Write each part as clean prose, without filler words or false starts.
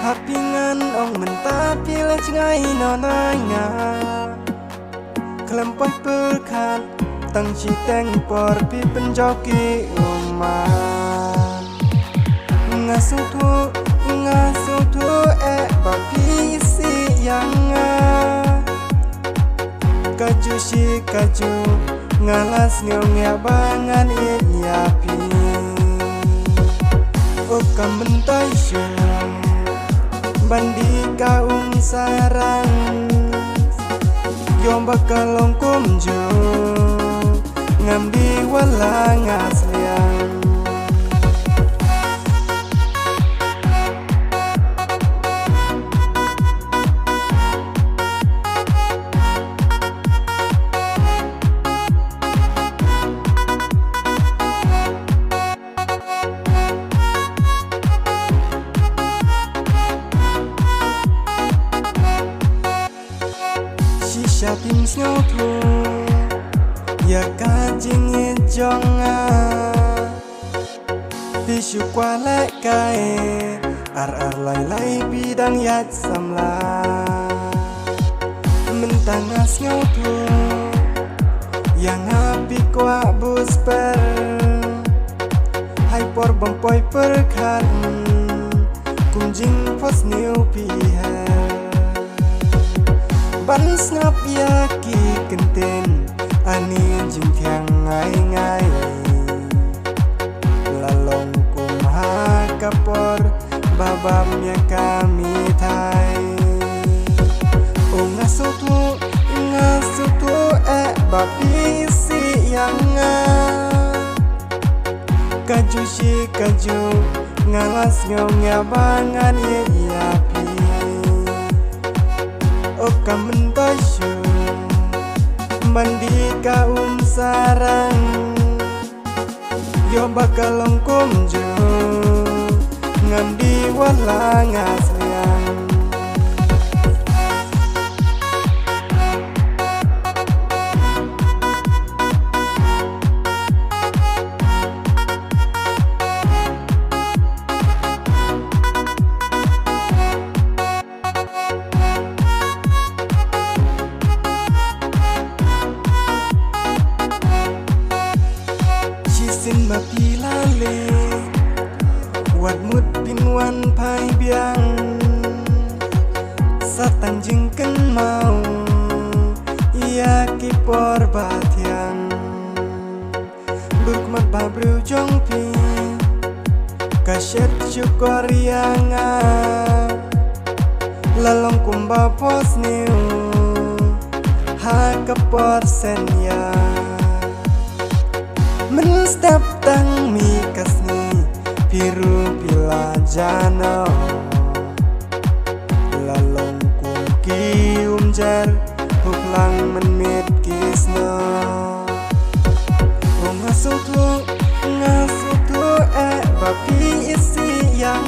Hapingan ong mentapi le cengai nonanga Kelempoi perkat tang citeng por pi penjoki uman Ngasuh tu bapi isi yang Kaju si kaju ngalas nyong ya bangan nyapi Oka mentai syung bandi kaum sarang Yom bakal longkum jo ngamdi walang asliang Shopping snow thu ya kajing jonga bisu kwa lai kai ar lai bidang yat samla mentanga snow thu yang api kwa busper hai por bompoi perkan kunjing pos new piha Ban ngap yaki kenten ani jing thiang ngai lalong kum ha kapor babamnya kami thai ngasuh tu bapi si yang kaju si kaju ngalas ngong ya bangan yapi Oka mentai syung mandi kaum sarang Yo bakal longkum jo ngamdi walang asliang Sin mapilale wat mut pinwan pai biang satang jingken mau ia kipor batiang burkmat babru jongpi kasyet syukor yang lalong kumba pos niu ha kapor senya Menstep tang mi kasni piru pila jano lalong kuki umjar huklang menmit kisno ngasuh tu bapi isi yang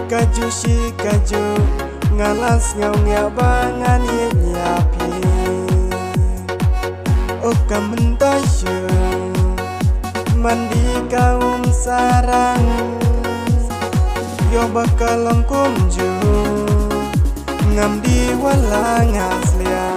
kaju si kaju ngalas ngong ya bangan nyapi Oka mentai syung mandi kaum sarang Yo bakal longkum jo ngamdi walang asliang